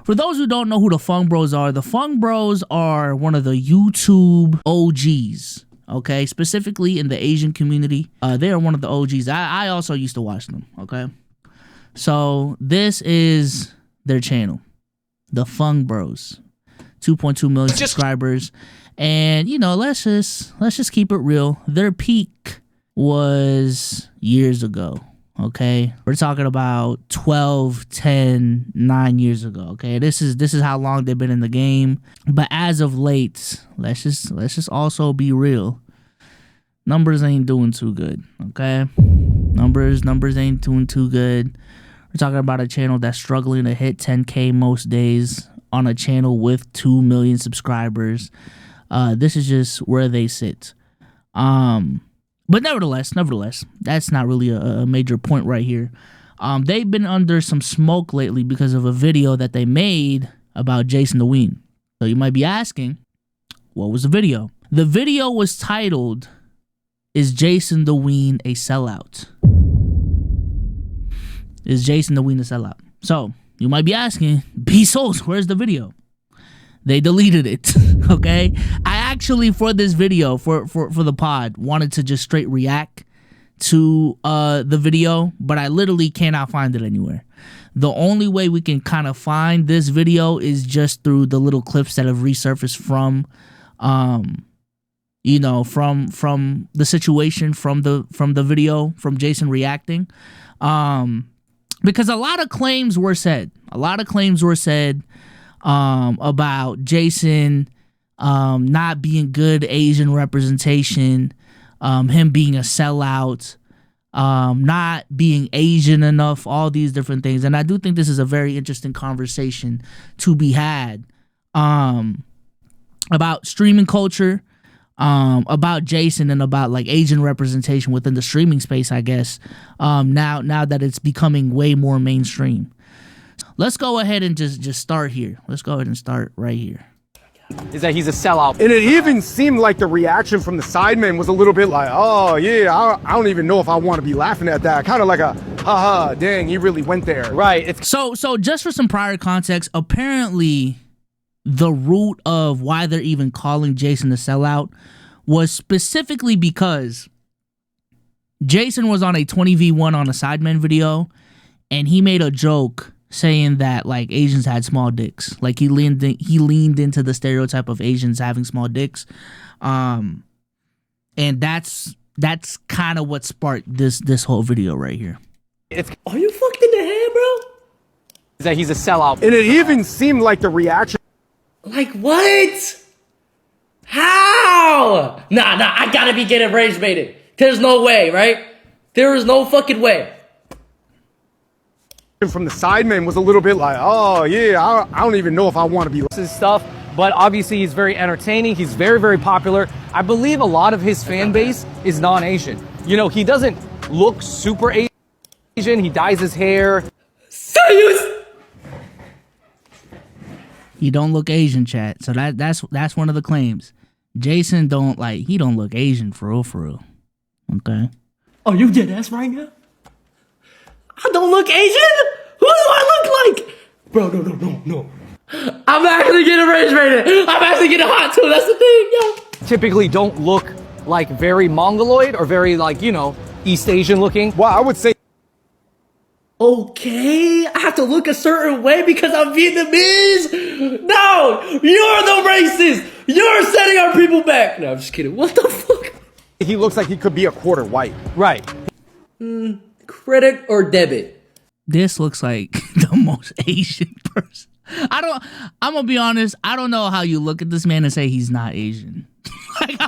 For those who don't know who the Fung Bros are, the Fung Bros are one of the YouTube OGs. Okay, specifically in the Asian community, they are one of the OGs. I also used to watch them. Okay, so this is their channel, the Fung Bros, 2.2 million subscribers, and you know, let's just keep it real. Their peak was years ago. Okay, we're talking about 12, 10, 9 years ago. Okay, this is how long they've been in the game. But as of late, let's just also be real. Numbers ain't doing too good. Okay, numbers ain't doing too good. We're talking about a channel that's struggling to hit 10K most days on a channel with 2 million subscribers. This is just where they sit. But nevertheless, that's not really a major point right here. They've been under some smoke lately because of a video that they made about JasonTheWeen. So you might be asking, what was the video? The video was titled, "Is JasonTheWeen a sellout?" Is JasonTheWeen a sellout? So you might be asking, B-Souls, where's the video? They deleted it. Okay, I actually, for this video, for the pod, wanted to just straight react to the video, but I literally cannot find it anywhere. The only way we can kind of find this video is just through the little clips that have resurfaced from you know, from the situation, from the video, from Jason reacting, because a lot of claims were said about Jason not being good Asian representation, him being a sellout, not being Asian enough, all these different things. And I do think this is a very interesting conversation to be had about streaming culture, about Jason, and about like Asian representation within the streaming space, I guess, now that it's becoming way more mainstream. Let's go ahead and just start here. Let's go ahead and start right here. Is that he's a sellout. And it even seemed like the reaction from the sidemen was a little bit like, oh yeah, I don't even know if I want to be laughing at that. Kind of like a, haha, dang, he really went there. Right. So just for some prior context, apparently the root of why they're even calling Jason a sellout was specifically because Jason was on a 20v1 on a sidemen video, and he made a joke saying that like Asians had small dicks. Like he leaned into the stereotype of Asians having small dicks, and that's kind of what sparked this whole video right here. Are you fucked in the head, bro? Is that he's a sellout. And it even seemed like the reaction. Like what? How? Nah, I gotta be getting rage baited. There's no way, right? There is no fucking way. From the sidemen was a little bit like, oh yeah, I don't even know if I want to be. His stuff, but obviously he's very entertaining. He's very, very popular. I believe a lot of his fan base is non-Asian. You know, he doesn't look super Asian. He dyes his hair. Serious? He don't look Asian, chat. So that's one of the claims. Jason don't look Asian for real. Okay. Are you dead ass right now? I don't look Asian? Who do I look like? Bro, no. I'm actually getting rage rated. I'm actually getting hot too. That's the thing, yo. Typically don't look like very Mongoloid or very like, you know, East Asian looking. Well, I would say. Okay, I have to look a certain way because I'm Vietnamese? No, you're the racist. You're setting our people back. No, I'm just kidding. What the fuck? He looks like he could be a quarter white. Right. Credit or debit? This looks like the most Asian person. I'm gonna be honest, I don't know how you look at this man and say he's not Asian. Like,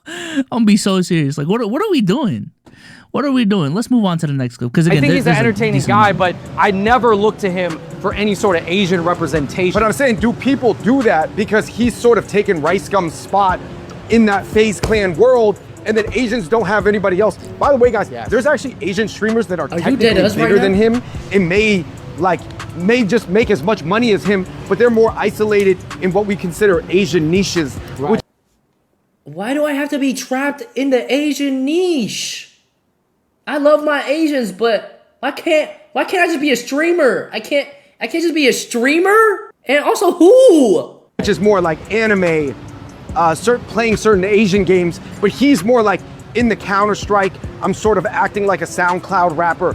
I'm gonna be so serious. Like, what are we doing? What are we doing? Let's move on to the next clip. Because again, I think he's an entertaining guy, but I never look to him for any sort of Asian representation. But I'm saying, do people do that because he's sort of taken Rice Gum's spot in that FaZe Clan world, and then Asians don't have anybody else? By the way, guys, there's actually Asian streamers that are technically bigger than him and may just make as much money as him, but they're more isolated in what we consider Asian niches. Right. Why do I have to be trapped in the Asian niche? I love my Asians, but why can't I just be a streamer? I can't I can't just be a streamer? And also who? Which is more like anime, playing certain Asian games, but he's more like in the Counter-Strike. I'm sort of acting like a SoundCloud rapper.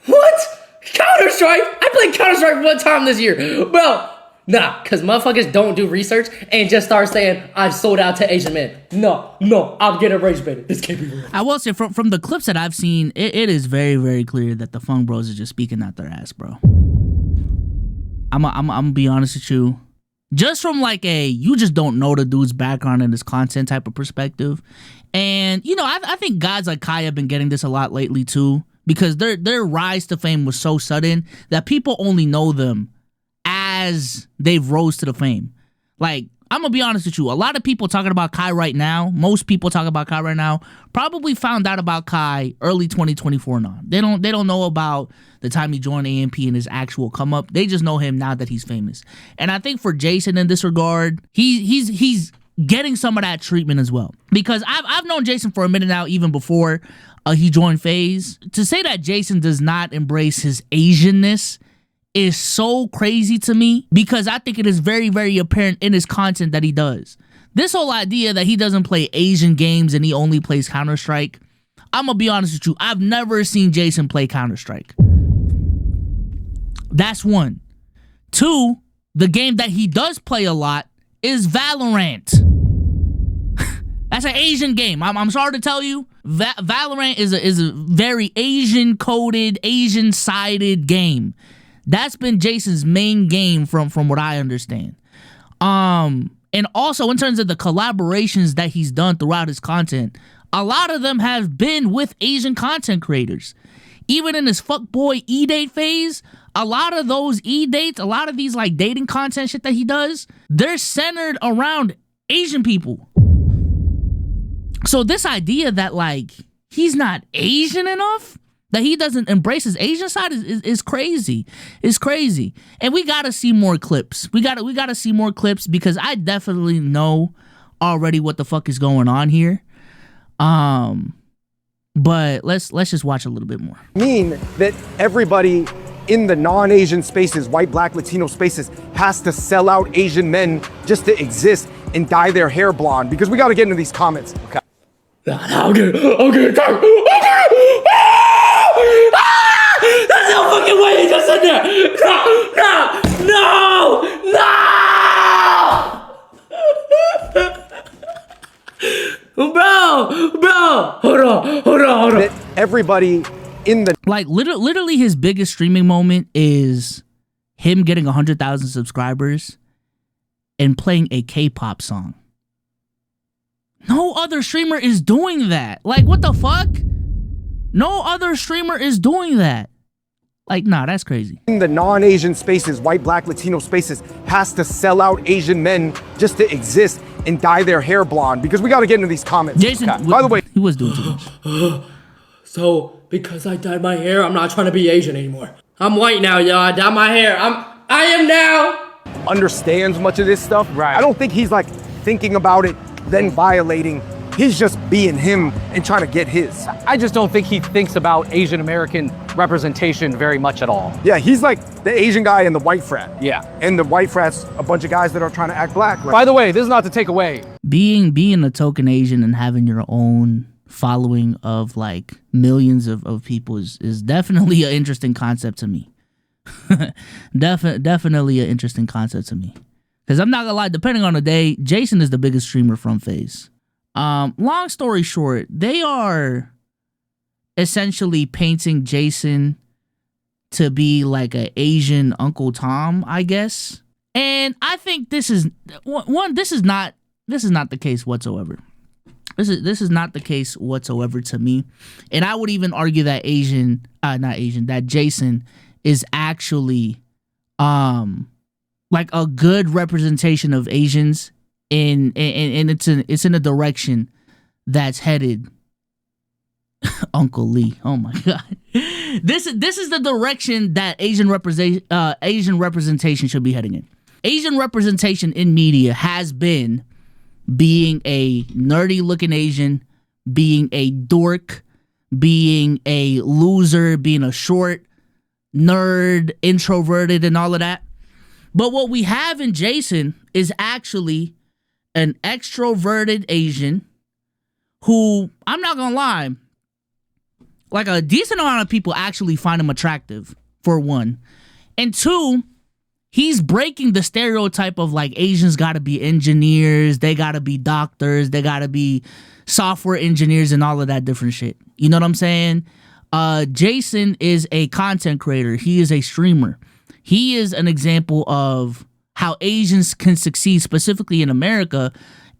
What? Counter-Strike? I played Counter-Strike one time this year. Bro, nah, because motherfuckers don't do research and just start saying, I sold out to Asian men. No, I'm getting rage baited. This can't be real. I will say, from the clips that I've seen, it is very, very clear that the Fung Bros are just speaking out their ass, bro. I'm gonna be honest with you. Just from like you just don't know the dude's background and his content type of perspective. And, you know, I think guys like Kai have been getting this a lot lately too, because their rise to fame was so sudden that people only know them as they've rose to the fame. Like, I'm gonna be honest with you, a lot of people talking about Kai right now, most people talking about Kai right now, probably found out about Kai early 2024 now. They don't know about the time he joined AMP and his actual come up. They just know him now that he's famous. And I think for Jason in this regard, he's getting some of that treatment as well. Because I've known Jason for a minute now, even before he joined FaZe. To say that Jason does not embrace his Asianness is so crazy to me, because I think it is very, very apparent in his content that he does. This whole idea that he doesn't play Asian games and he only plays Counter-Strike, I'm gonna be honest with you, I've never seen Jason play Counter-Strike. That's one. Two, the game that he does play a lot is Valorant. That's an Asian game. I'm sorry to tell you, Valorant is a very Asian-coded, Asian-sided game. That's been Jason's main game from what I understand. And also in terms of the collaborations that he's done throughout his content, a lot of them have been with Asian content creators. Even in his fuckboy e-date phase, a lot of those e-dates, a lot of these like dating content shit that he does, they're centered around Asian people. So this idea that like he's not Asian enough, that he doesn't embrace his Asian side is crazy. It's crazy. And we gotta see more clips. We gotta see more clips, because I definitely know already what the fuck is going on here. But let's just watch a little bit more. Mean that everybody in the non-Asian spaces, white, black, Latino spaces, has to sell out Asian men just to exist and dye their hair blonde, because we gotta get into these comments. Okay. Okay. There's no fucking way he just said that! No! Bro! Hold on. That everybody in the... Like, literally his biggest streaming moment is him getting 100,000 subscribers and playing a K-pop song. No other streamer is doing that. Like, what the fuck? No other streamer is doing that. Like, nah, that's crazy. In the non-Asian spaces, white, black, Latino spaces, has to sell out Asian men just to exist and dye their hair blonde, because we got to get into these comments. Jason, okay. By the way, he was doing too much. So, because I dyed my hair, I'm not trying to be Asian anymore. I'm white now, y'all. I dyed my hair. I am now. Understands much of this stuff. Right. I don't think he's like thinking about it, then violating. He's just being him and trying to get his. I just don't think he thinks about Asian American representation very much at all. Yeah, he's like the Asian guy in the white frat. Yeah. And the white frat's a bunch of guys that are trying to act black. Right? By the way, this is not to take away. Being a token Asian and having your own following of like millions of people is definitely an interesting concept to me. Definitely an interesting concept to me. Because I'm not gonna lie, depending on the day, Jason is the biggest streamer from FaZe. Long story short, they are essentially painting Jason to be like an Asian Uncle Tom, I guess. And I think this is not the case whatsoever. This is not the case whatsoever to me. And I would even argue that that Jason is actually like a good representation of Asians, and it's in a direction that's headed Uncle Lee. Oh my god. This is the direction that Asian representation should be heading in. Asian representation in media has been being a nerdy looking Asian, being a dork, being a loser, being a short, nerd, introverted, and all of that. But what we have in Jason is actually an extroverted Asian who, I'm not gonna lie, like a decent amount of people actually find him attractive, for one. And two, he's breaking the stereotype of like Asians gotta be engineers, they gotta be doctors, they gotta be software engineers and all of that different shit. You know what I'm saying? Jason is a content creator. He is a streamer. He is an example of how Asians can succeed, specifically in America,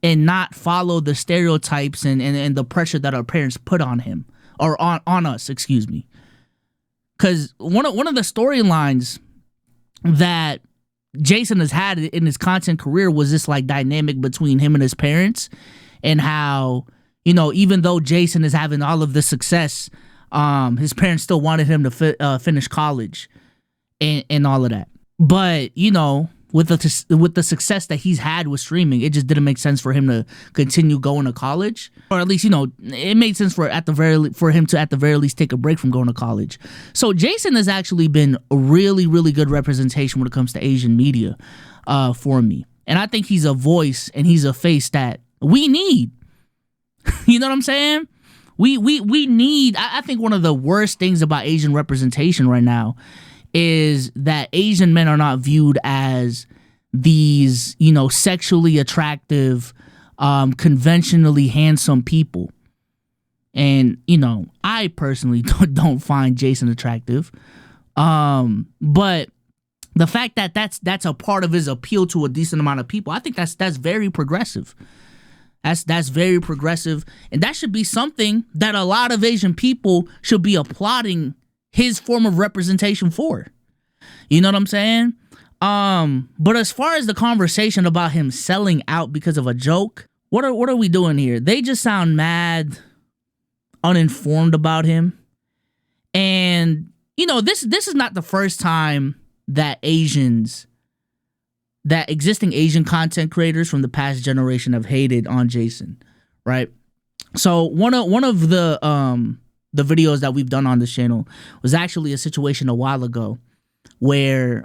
and not follow the stereotypes and the pressure that our parents put on him, or on us, excuse me. Because one of the storylines that Jason has had in his content career was this like dynamic between him and his parents, and how, you know, even though Jason is having all of the success, his parents still wanted him to finish college and all of that. But, you know, with the success that he's had with streaming, it just didn't make sense for him to continue going to college, or at least, you know, it made sense for him to at the very least take a break from going to college. So Jason has actually been a really, really good representation when it comes to Asian media for me, and I think he's a voice and he's a face that we need. You know what I'm saying? We need. I think one of the worst things about Asian representation right now is that Asian men are not viewed as these, you know, sexually attractive, conventionally handsome people. And, you know, I personally don't find Jason attractive. But the fact that that's a part of his appeal to a decent amount of people, I think that's very progressive. That's very progressive. And that should be something that a lot of Asian people should be applauding his form of representation for. You know what I'm saying? But as far as the conversation about him selling out because of a joke, what are we doing here? They just sound mad uninformed about him. And, you know, this is not the first time that existing Asian content creators from the past generation have hated on Jason, right? So one of the videos that we've done on this channel was actually a situation a while ago where,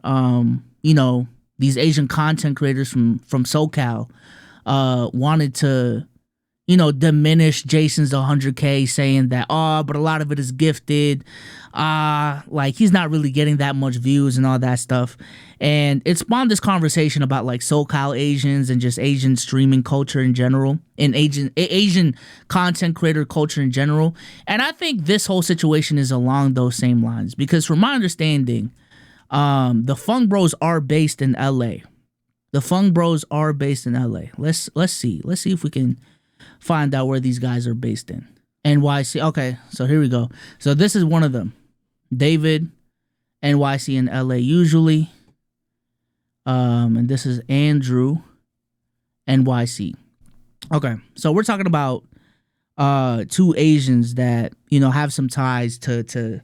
you know, these Asian content creators from SoCal wanted to, you know, diminish Jason's 100K, saying that, but a lot of it is gifted. Like, he's not really getting that much views and all that stuff. And it spawned this conversation about like SoCal Asians and just Asian streaming culture in general, and Asian content creator culture in general. And I think this whole situation is along those same lines, because from my understanding, the Fung Bros are based in LA. The Fung Bros are based in LA. Let's see if we can find out where these guys are based in. NYC. Okay, so here we go. So this is one of them. David, NYC in LA usually. And this is Andrew, NYC. Okay, so we're talking about two Asians that, you know, have some ties to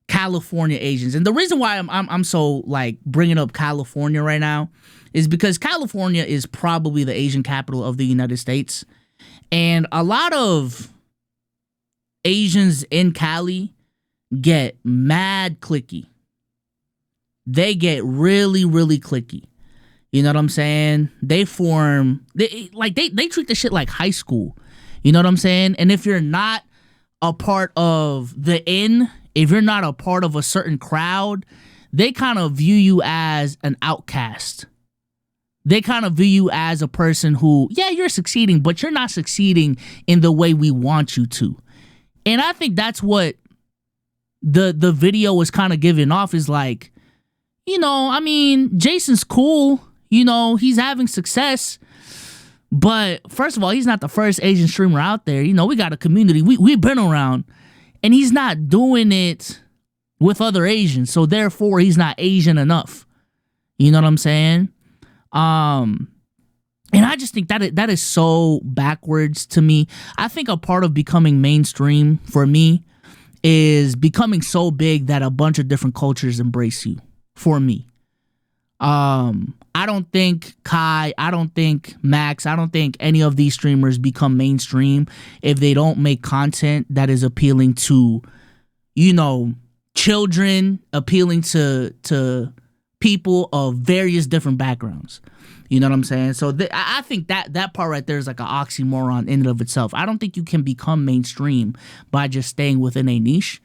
California Asians. And the reason why I'm so like bringing up California right now is because California is probably the Asian capital of the United States. And a lot of Asians in Cali get mad clicky. They get really, really clicky. You know what I'm saying? They treat the shit like high school. You know what I'm saying? And if you're not a part of the inn, if you're not a part of a certain crowd, they kind of view you as an outcast. They kind of view you as a person who, yeah, you're succeeding, but you're not succeeding in the way we want you to. And I think that's what the video was kind of giving off, is like, you know, I mean, Jason's cool. You know, he's having success. But first of all, he's not the first Asian streamer out there. You know, we got a community. We've been around. And he's not doing it with other Asians. So therefore, he's not Asian enough. You know what I'm saying? And I just think that is so backwards to me. I think a part of becoming mainstream for me is becoming so big that a bunch of different cultures embrace you. For me, I don't think Kai, I don't think Max, I don't think any of these streamers become mainstream if they don't make content that is appealing to, you know, children, appealing to people of various different backgrounds. You know what I'm saying? So I think that part right there is like an oxymoron in and of itself. I don't think you can become mainstream by just staying within a niche.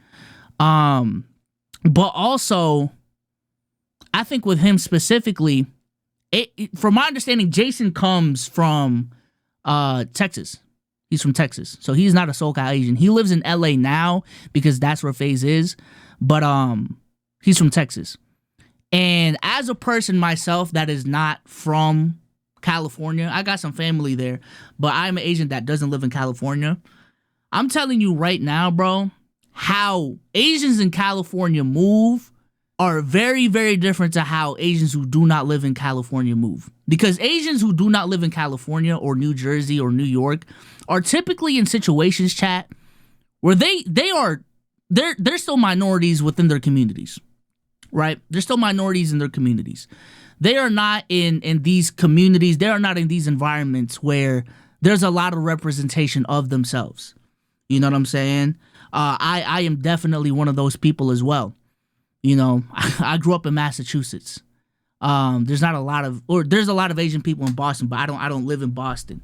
But also, I think with him specifically, from my understanding, Jason comes from Texas. He's from Texas. So he's not a SoCal Asian. He lives in LA now because that's where FaZe is. But he's from Texas. And as a person myself that is not from California, I got some family there, but I'm an Asian that doesn't live in California. I'm telling you right now, bro, how Asians in California move are very, very different to how Asians who do not live in California move. Because Asians who do not live in California or New Jersey or New York are typically in situations, chat, where they're still minorities within their communities. Right? They're still minorities in their communities. They are not in these communities. They are not in these environments where there's a lot of representation of themselves. You know what I'm saying? I am definitely one of those people as well. You know, I grew up in Massachusetts. There's a lot of Asian people in Boston, but I don't live in Boston.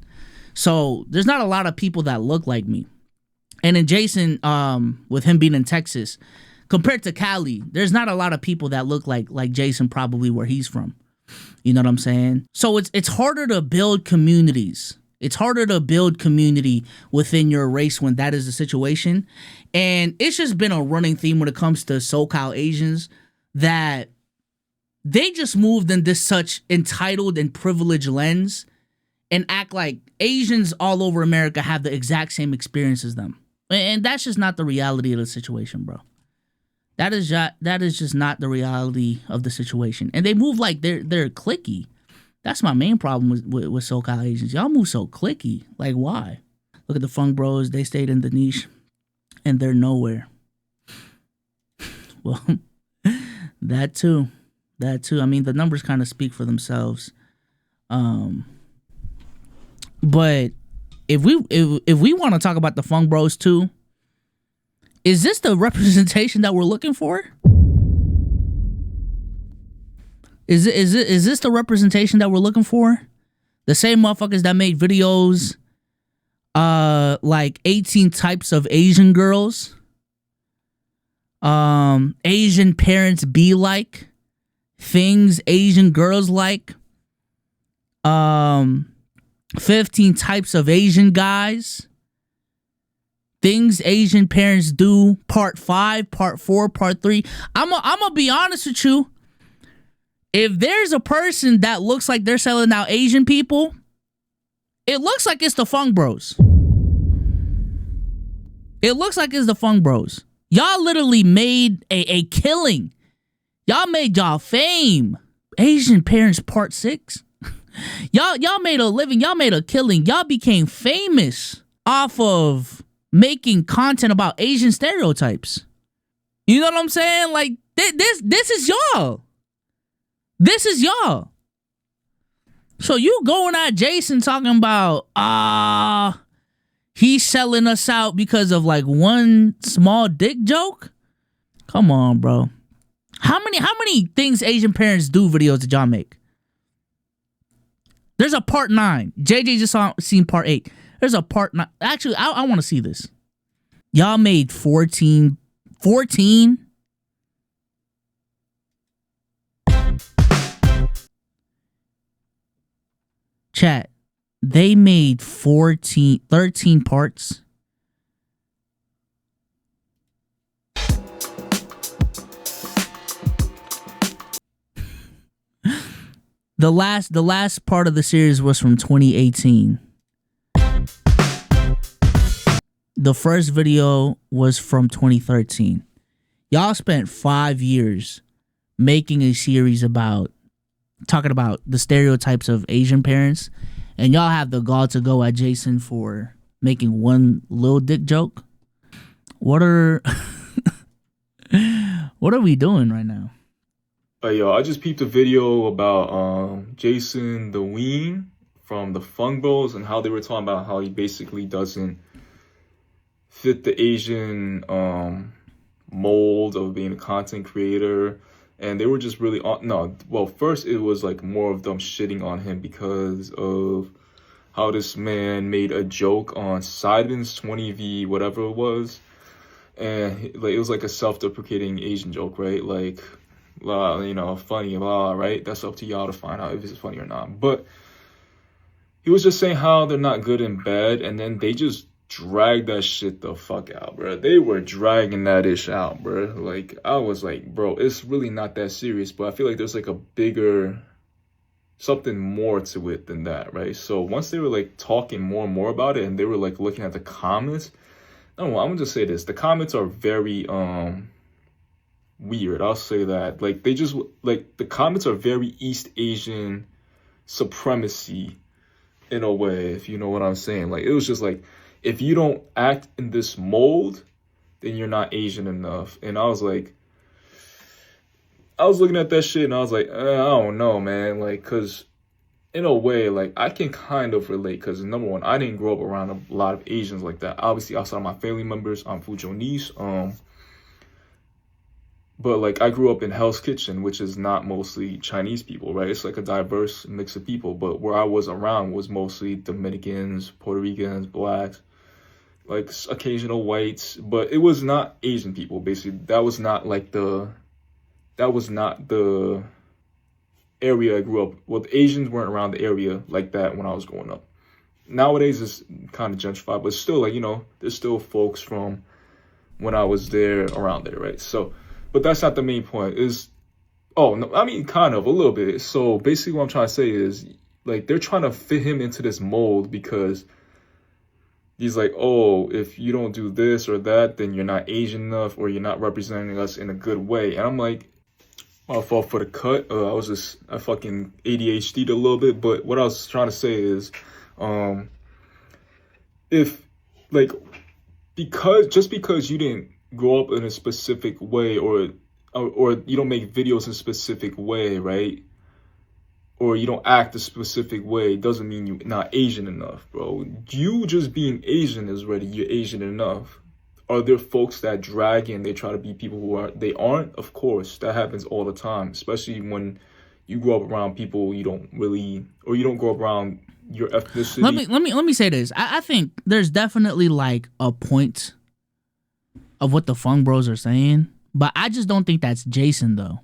So there's not a lot of people that look like me. And in Jason, with him being in Texas, compared to Cali, there's not a lot of people that look like Jason probably where he's from. You know what I'm saying? So it's harder to build communities. It's harder to build community within your race when that is the situation. And it's just been a running theme when it comes to SoCal Asians that they just moved in this such entitled and privileged lens and act like Asians all over America have the exact same experience as them. And that's just not the reality of the situation, bro. That is just not the reality of the situation. And they move like they're clicky. That's my main problem with SoCal Asians. Y'all move so clicky. Like, why? Look at the Fung Bros. They stayed in the niche, and they're nowhere. Well, that too. I mean, the numbers kind of speak for themselves. But if we want to talk about the Fung Bros too, is this the representation that we're looking for? Is this the representation that we're looking for? The same motherfuckers that made videos like 18 types of Asian girls, Asian parents be like, things Asian girls like, 15 types of Asian guys, things Asian parents do, part 5, part 4, part 3. I'm gonna be honest with you. If there's a person that looks like they're selling out Asian people, it looks like it's the Fung Bros. It looks like it's the Fung Bros. Y'all literally made a killing. Y'all made y'all fame. Asian parents part 6. Y'all made a living. Y'all made a killing. Y'all became famous off of making content about Asian stereotypes. You know what I'm saying? Like this is y'all. This is y'all. So you going at Jason talking about he's selling us out because of like one small dick joke? Come on, bro. How many things Asian parents do videos did y'all make? There's a part 9. JJ just seen part 8. There's a part 9. Actually, I want to see this. Y'all made 14. Chat. They made 13 parts. The last part of the series was from 2018. The first video was from 2013. Y'all spent 5 years making a series talking about the stereotypes of Asian parents, and y'all have the gall to go at Jason for making one little dick joke. What are we doing right now? Yo, I just peeped a video about JasonTheWeen from the Fung Bros and how they were talking about how he basically doesn't fit the Asian mold of being a content creator. And they were just really on, no, well, first it was like more of them shitting on him because of how this man made a joke on Siden's 20V, whatever it was. And like, it was like a self-deprecating Asian joke, right? Like, you know, funny, right? That's up to y'all to find out if it's funny or not. But he was just saying how they're not good in bed, and then they just dragged that shit the fuck out, bro. They were dragging that ish out, bro. Like, I was like, bro, it's really not that serious, but I feel like there's like a bigger, something more to it than that, right? So once they were like talking more and more about it, and they were like looking at the comments, no, I'm gonna just say this: the comments are very weird. I'll say that. Like, they just like the comments are very East Asian supremacy in a way, if you know what I'm saying. Like, it was just like, if you don't act in this mold, then you're not Asian enough. And I was like, I was looking at that shit and I was like, I don't know, man. Like, cause in a way, like, I can kind of relate, because number one, I didn't grow up around a lot of Asians like that. Obviously, outside of my family members, I'm Fujonese. But like, I grew up in Hell's Kitchen, which is not mostly Chinese people, right? It's like a diverse mix of people. But where I was around was mostly Dominicans, Puerto Ricans, blacks, like occasional whites. But it was not Asian people, basically. That was not the area I grew up. Well, the Asians weren't around the area like that when I was growing up. Nowadays, it's kind of gentrified, but still, like, you know, there's still folks from when I was there around there, right? So, but that's not the main point. Oh, no, I mean, kind of, a little bit. So basically what I'm trying to say is, like, they're trying to fit him into this mold because he's like, oh, if you don't do this or that, then you're not Asian enough, or you're not representing us in a good way. And I'm like, I fall for the cut. I fucking ADHD'd a little bit. But what I was trying to say is, if, like, just because you didn't grow up in a specific way, or you don't make videos in a specific way, right? Or you don't act a specific way, doesn't mean you're not Asian enough, bro. You just being Asian is already, you're Asian enough. Are there folks that drag in, they try to be people who they aren't? Of course, that happens all the time, especially when you grow up around people you don't really, or you don't grow up around your ethnicity. Let me say this. I think there's definitely like a point of what the Fung Bros are saying, but I just don't think that's Jason though.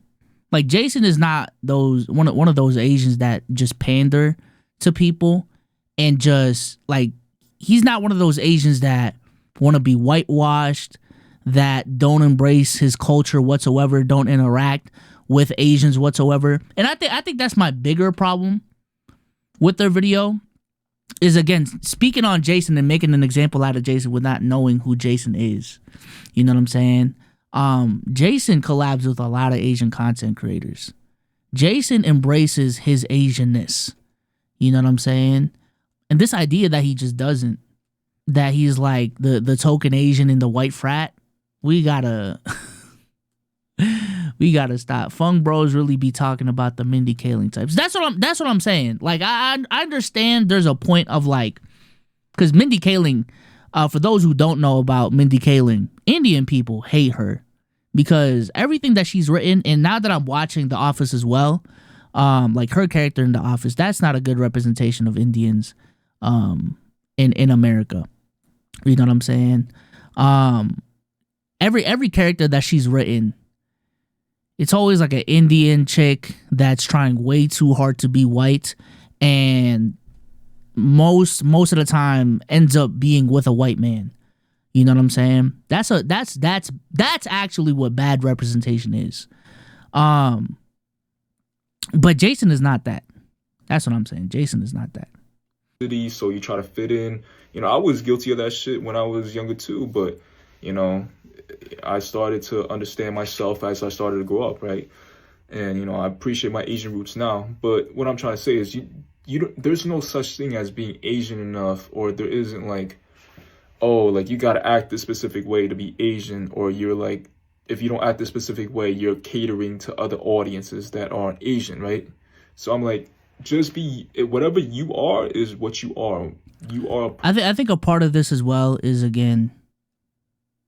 Like, Jason is not one of those Asians that just pander to people, and just like, he's not one of those Asians that want to be whitewashed, that don't embrace his culture whatsoever, don't interact with Asians whatsoever. And I think that's my bigger problem with their video, is, again, speaking on Jason and making an example out of Jason with not knowing who Jason is. You know what I'm saying? Jason collabs with a lot of Asian content creators. Jason embraces his Asianness. You know what I'm saying? And this idea that he just doesn't, that he's like the token Asian in the white frat, we gotta stop. Fung Bros really be talking about the Mindy Kaling types. That's what I'm saying. Like, I understand there's a point of, like, because Mindy Kaling, for those who don't know about Mindy Kaling, Indian people hate her because everything that she's written, and now that I'm watching The Office as well, like, her character in The Office, that's not a good representation of Indians in America. You know what I'm saying? Every character that she's written, it's always like an Indian chick that's trying way too hard to be white, and most of the time ends up being with a white man. You know what I'm saying? That's actually what bad representation is. But Jason is not that. That's what I'm saying. Jason is not that. So you try to fit in. You know, I was guilty of that shit when I was younger too, but, you know, I started to understand myself as I started to grow up, right? And, you know, I appreciate my Asian roots now. But what I'm trying to say is, there's no such thing as being Asian enough, or there isn't like, oh, like, you gotta act this specific way to be Asian, or you're like, if you don't act this specific way, you're catering to other audiences that aren't Asian, right? So I'm like, just be, whatever you are is what you are. You are. I think a part of this as well is, again,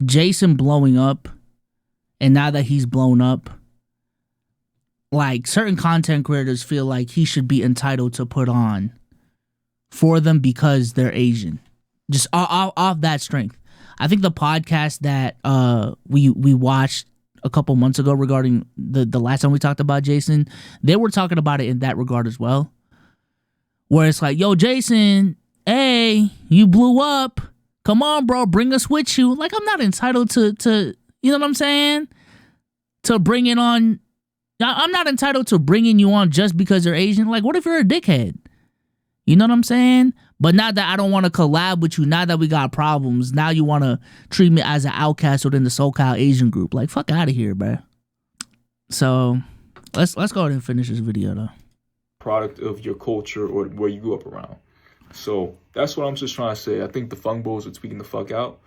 Jason blowing up And now that he's blown up, like certain content creators feel like he should be entitled to put on for them because they're Asian. Just off that strength. I think the podcast that we watched a couple months ago regarding the last time we talked about Jason, they were talking about it in that regard as well. Where it's like, yo, Jason, hey, you blew up. Come on, bro, bring us with you. Like, I'm not entitled to you know what I'm saying? To bring it on. I'm not entitled to bringing you on just because you're Asian. Like, what if you're a dickhead? You know what I'm saying? But now that I don't want to collab with you, now that we got problems, now you want to treat me as an outcast within the SoCal Asian group. Like, fuck out of here, bro. So, let's go ahead and finish this video, though. Product of your culture or where you grew up around. So, that's what I'm just trying to say. I think the Fung Bros are tweaking the fuck out.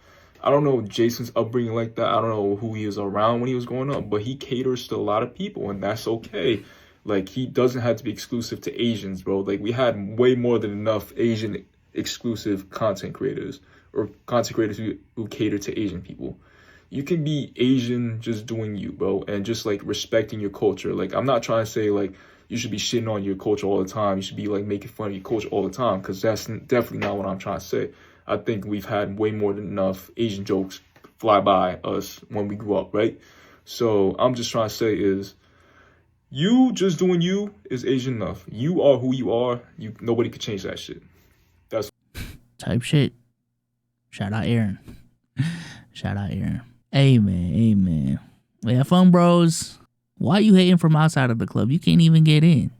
I don't know Jason's upbringing like that. I don't know who he was around when he was growing up, but he caters to a lot of people, and that's okay. Like, he doesn't have to be exclusive to Asians, bro. Like, we had way more than enough Asian exclusive content creators or content creators who cater to Asian people. You can be Asian just doing you, bro, and just, like, respecting your culture. Like, I'm not trying to say, like, you should be shitting on your culture all the time. You should be, like, making fun of your culture all the time, because that's definitely not what I'm trying to say. I think we've had way more than enough Asian jokes fly by us when we grew up, right? So I'm just trying to say is, you just doing you is Asian enough. You are who you are. Nobody could change that shit. That's type shit. Shout out Aaron. Shout out Aaron. Amen. Amen. Yeah, Fung Bros. Why you hating from outside of the club? You can't even get in.